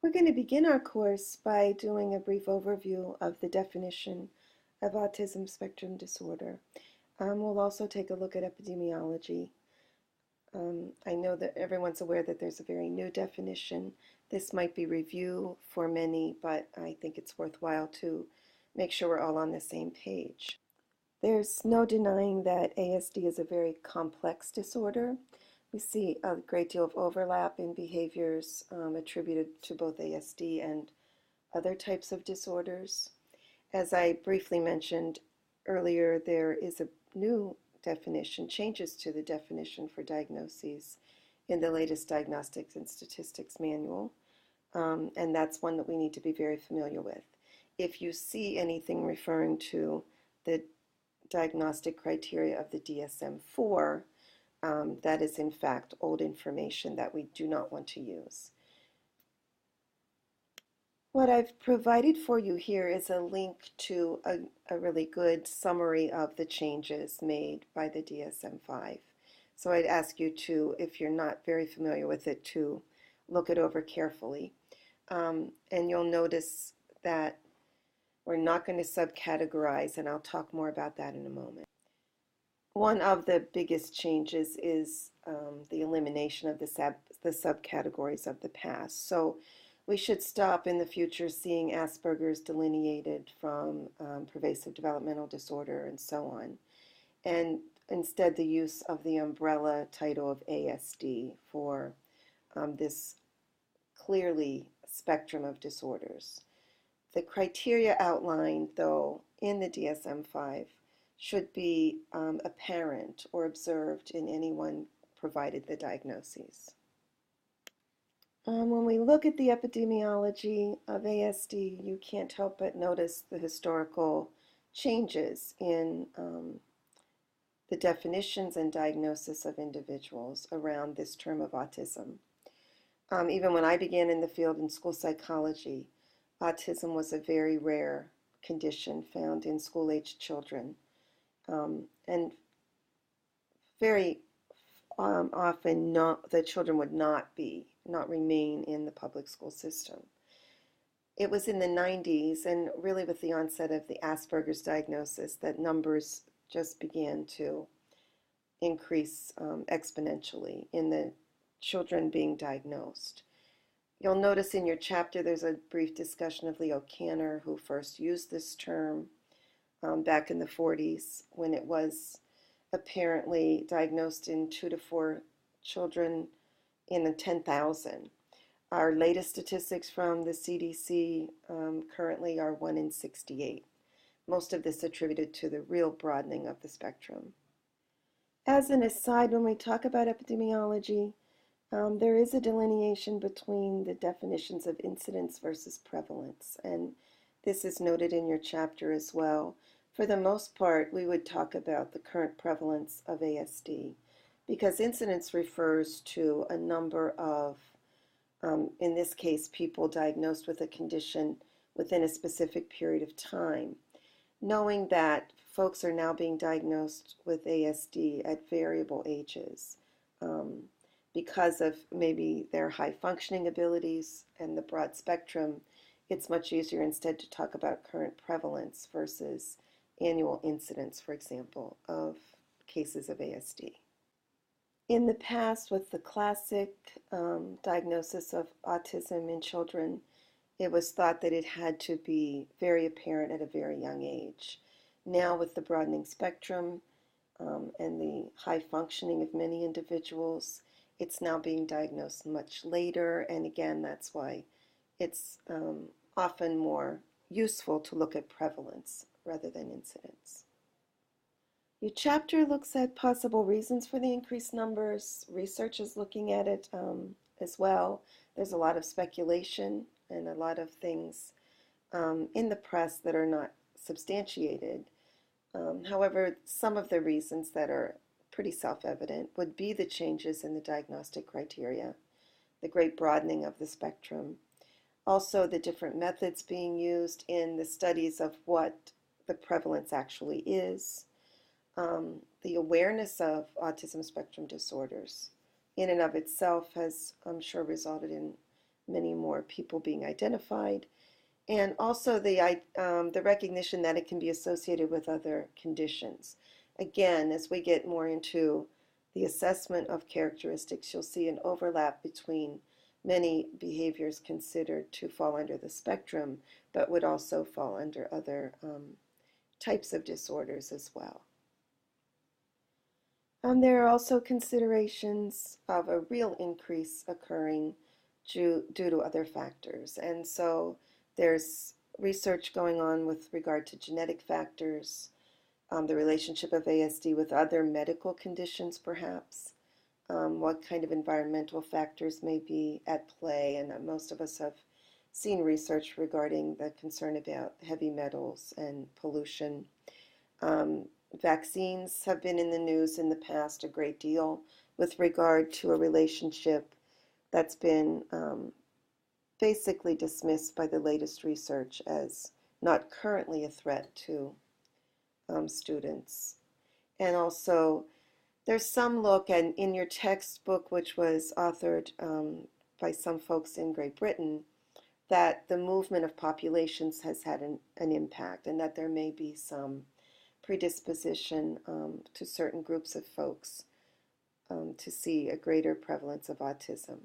We're going to begin our course by doing a brief overview of the definition of autism spectrum disorder. We'll also take a look at epidemiology. I know that everyone's aware that there's a very new definition. This might be review for many, but I think it's worthwhile to make sure we're all on the same page. There's no denying that ASD is a very complex disorder. We see a great deal of overlap in behaviors attributed to both ASD and other types of disorders. As I briefly mentioned earlier, there is a new definition, changes to the definition for diagnoses in the latest Diagnostics and Statistics Manual, and that's one that we need to be very familiar with. If you see anything referring to the diagnostic criteria of the DSM-4, that is in fact old information that we do not want to use. What I've provided for you here is a link to a really good summary of the changes made by the DSM-5. So I'd ask you to, if you're not very familiar with it, to look it over carefully. And you'll notice that we're not going to subcategorize, and I'll talk more about that in a moment. One of the biggest changes is the elimination of the subcategories of the past. So we should stop in the future seeing Asperger's delineated from pervasive developmental disorder and so on, and instead the use of the umbrella title of ASD for this clearly spectrum of disorders. The criteria outlined, though, in the DSM-5 should be apparent or observed in anyone provided the diagnoses. When we look at the epidemiology of ASD, you can't help but notice the historical changes in the definitions and diagnosis of individuals around this term of autism. Even when I began in the field in school psychology, autism was a very rare condition found in school-aged children. And very often the children would not remain in the public school system. It was in the 90s, and really with the onset of the Asperger's diagnosis, that numbers just began to increase exponentially in the children being diagnosed. You'll notice in your chapter there's a brief discussion of Leo Kanner, who first used this term back in the 40s, when it was apparently diagnosed in 2 to 4 children in the 10,000. Our latest statistics from the CDC currently are 1 in 68. Most of this attributed to the real broadening of the spectrum. As an aside, when we talk about epidemiology, there is a delineation between the definitions of incidence versus prevalence, and this is noted in your chapter as well. For the most part, we would talk about the current prevalence of ASD, because incidence refers to a number of, in this case, people diagnosed with a condition within a specific period of time. Knowing that folks are now being diagnosed with ASD at variable ages because of maybe their high functioning abilities and the broad spectrum, it's much easier instead to talk about current prevalence versus annual incidence, for example, of cases of ASD. In the past, with the classic diagnosis of autism in children, it was thought that it had to be very apparent at a very young age. Now, with the broadening spectrum and the high functioning of many individuals, it's now being diagnosed much later, and again, that's why it's often more useful to look at prevalence rather than incidence. Your chapter looks at possible reasons for the increased numbers. Research is looking at it as well. There's a lot of speculation and a lot of things in the press that are not substantiated. However, some of the reasons that are pretty self-evident would be the changes in the diagnostic criteria, the great broadening of the spectrum, also the different methods being used in the studies of what the prevalence actually is, the awareness of autism spectrum disorders in and of itself has, I'm sure, resulted in many more people being identified, and also the recognition that it can be associated with other conditions. Again, as we get more into the assessment of characteristics, you'll see an overlap between many behaviors considered to fall under the spectrum, but would also fall under other types of disorders as well. There are also considerations of a real increase occurring due to other factors. And so there's research going on with regard to genetic factors, the relationship of ASD with other medical conditions, perhaps, what kind of environmental factors may be at play. And most of us have seen research regarding the concern about heavy metals and pollution. Vaccines have been in the news in the past a great deal with regard to a relationship that's been basically dismissed by the latest research as not currently a threat to students. And also, there's some look, and in your textbook, which was authored by some folks in Great Britain, that the movement of populations has had an impact, and that there may be some predisposition to certain groups of folks to see a greater prevalence of autism.